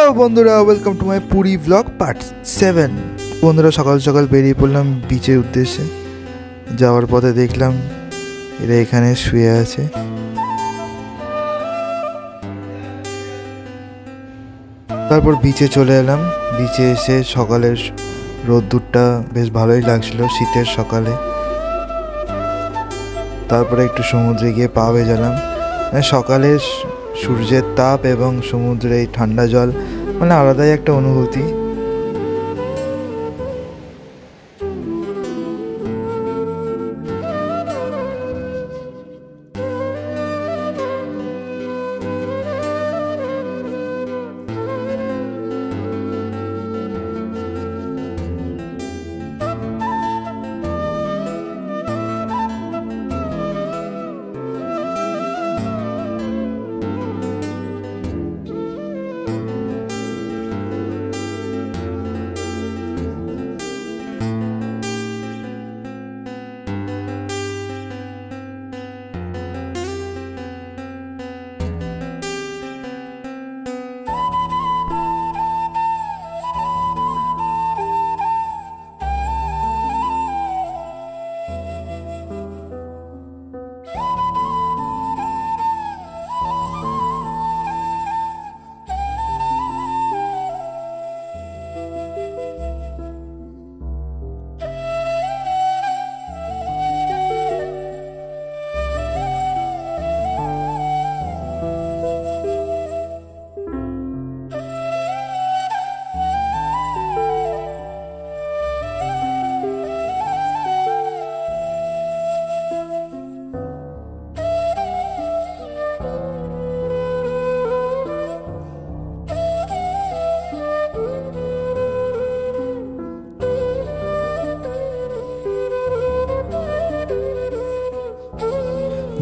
Hello বন্ধুরা, welcome to my Puri blog part 7। বন্ধুরা, সকাল সকাল বেরিয়ে পড়লাম বিচের উদ্দেশ্যে। যাওয়ার পথে দেখলাম এরা এখানে শুয়ে আছে। তারপর বিচে চলে এলাম। বিচে এসে সকালের রোদ্দুরটা বেশ ভালোই লাগছিল শীতের সকালে। তারপরে একটু সমুদ্রে গিয়ে পা ভেজালাম। সকালের সূর্যের তাপ এবং সমুদ্রে এই ঠান্ডা জল মানে আলাদাই একটা অনুভূতি।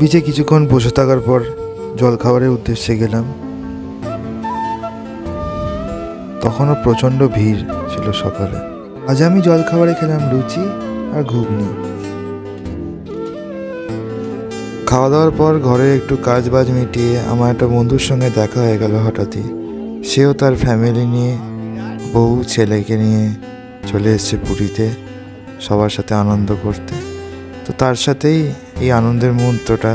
বিচে কিছুক্ষণ বসে থাকার পর জলখাবারের উদ্দেশ্যে গেলাম। তখনও প্রচণ্ড ভিড় ছিল সকালে। আজ আমি জলখাবারে খেলাম লুচি আর ঘুগনি। খাওয়া দাওয়ার পর ঘরে একটু কাজ বাজ মিটিয়ে আমার একটা বন্ধুর সঙ্গে দেখা হয়ে গেল হঠাৎই। সেও তার ফ্যামিলি নিয়ে বউ ছেলেকে নিয়ে চলে এসেছে পুরীতে সবার সাথে আনন্দ করতে। তো তার সাথেই এই আনন্দের মুহূর্তটা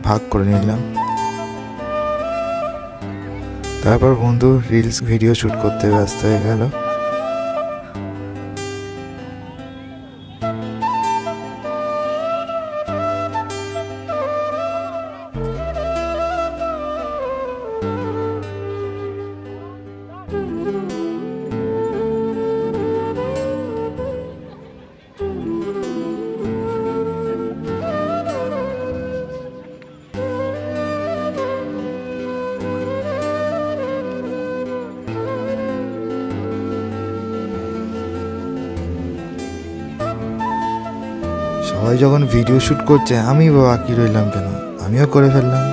ভাগ করে নিলাম। তারপর বন্ধু রিলস ভিডিও শ্যুট করতে ব্যস্ত হয়ে গেল। সবাই যখন ভিডিও শ্যুট করছে আমি বাকি রইলাম কেন, আমিও করে ফেললাম।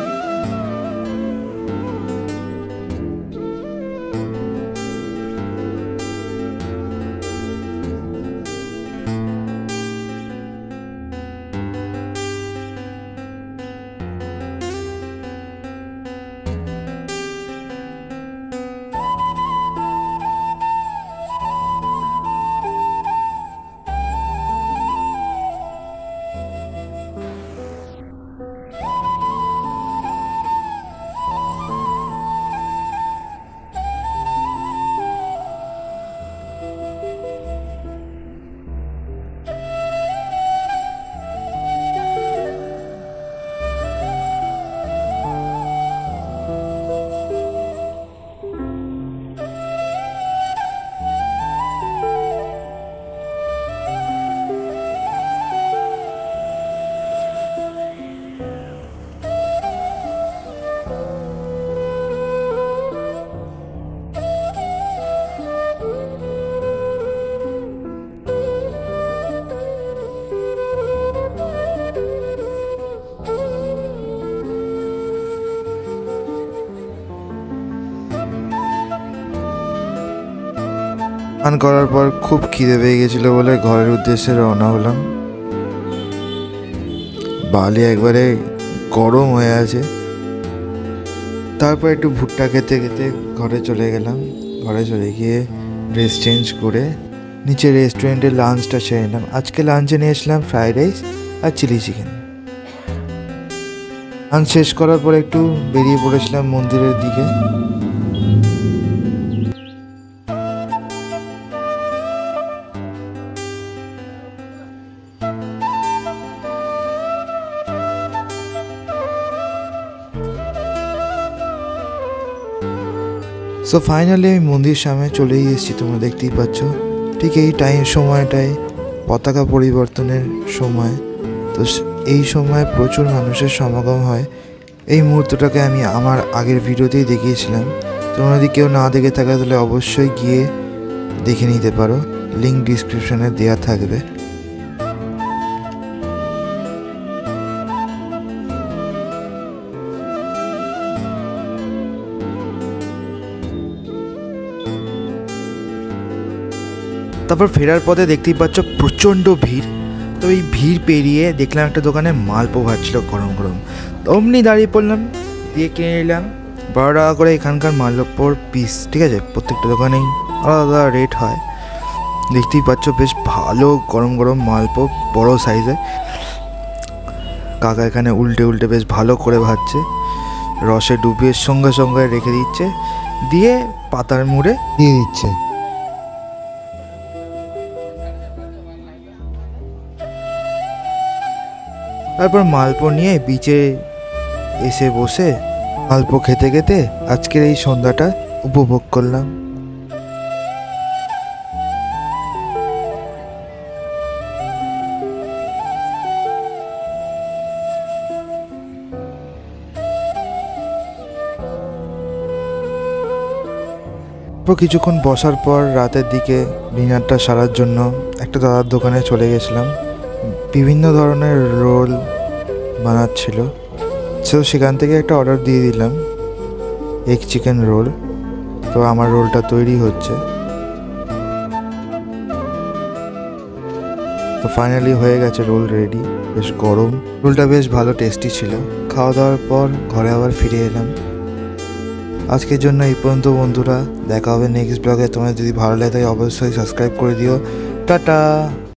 স্নান করার পর খুব খিদে পেয়ে গেছিল বলে ঘরের উদ্দেশ্যে রওনা হলাম। বালি একবারে গরম হয়ে আছে। তারপর একটু ভুট্টা খেতে খেতে ঘরে চলে গেলাম। ঘরে চলে গিয়ে ড্রেস চেঞ্জ করে নিচে রেস্টুরেন্টে লাঞ্চটা সেরে নিলাম। আজকে লাঞ্চে নিয়েছিলাম ফ্রাইড রাইস আর চিলি চিকেন। লাঞ্চ শেষ করার পর একটু বেরিয়ে পড়েছিলাম মন্দিরের দিকে। সো ফাইনালি আমি মন্দির সামনে চলেই এসেছি, তোমরা দেখতেই পাচ্ছ। ঠিক এই সময়টায় পতাকা পরিবর্তনের সময়, তো এই সময় প্রচুর মানুষের সমাগম হয়। এই মুহূর্তটাকে আমি আমার আগের ভিডিওতেই দেখিয়েছিলাম। তোমরা যদি কেউ না দেখে থাকো তাহলে অবশ্যই গিয়ে দেখে নিতে পারো, লিঙ্ক ডিসক্রিপশনে দেওয়া থাকবে। তারপর ফেরার পথে দেখতেই পাচ্ছ প্রচণ্ড ভিড়। তো এই ভিড় পেরিয়ে দেখলাম একটা দোকানে মালপো ভাজছিল গরম গরম, অমনি দাঁড়িয়ে পড়লাম, দিয়ে কিনে নিলাম 12 টাকা করে এখানকার মালপোর পিস। ঠিক আছে, প্রত্যেকটা দোকানেই আলাদা আলাদা রেট হয়। দেখতেই পাচ্ছ বেশ ভালো গরম গরম মালপো, বড় সাইজে। কাকা এখানে উল্টে উল্টে বেশ ভালো করে ভাজছে, রসে ডুবিয়ে সঙ্গে সঙ্গে রেখে দিচ্ছে, দিয়ে পাতার মুড়ে দিয়ে দিচ্ছে। তারপর মালপো নিয়ে বিচে এসে বসে মালপো খেতে খেতে আজকের এই সন্ধ্যাটা উপভোগ করলাম। কিছুক্ষণ বসার পর রাতের দিকে ডিনারটা সারার জন্য একটা দাদার দোকানে চলে গেছিলাম। বিভিন্ন ধরনের রোল বানাচ্ছিল, তো সেখান থেকে একটা অর্ডার দিয়ে দিলাম, এগ চিকেন রোল। তো আমার রোলটা তৈরি হচ্ছে। তো ফাইনালি হয়ে গেছে, রোল রেডি, বেশ গরম। রোলটা বেশ ভালো টেস্টি ছিল। খাওয়া দাওয়ার পর ঘরে আবার ফিরে এলাম। আজকের জন্য এই পর্যন্ত বন্ধুরা, দেখা হবে নেক্সট ব্লগে। তোমার যদি ভালো লাগে তাহলে অবশ্যই সাবস্ক্রাইব করে দিও। টাটা।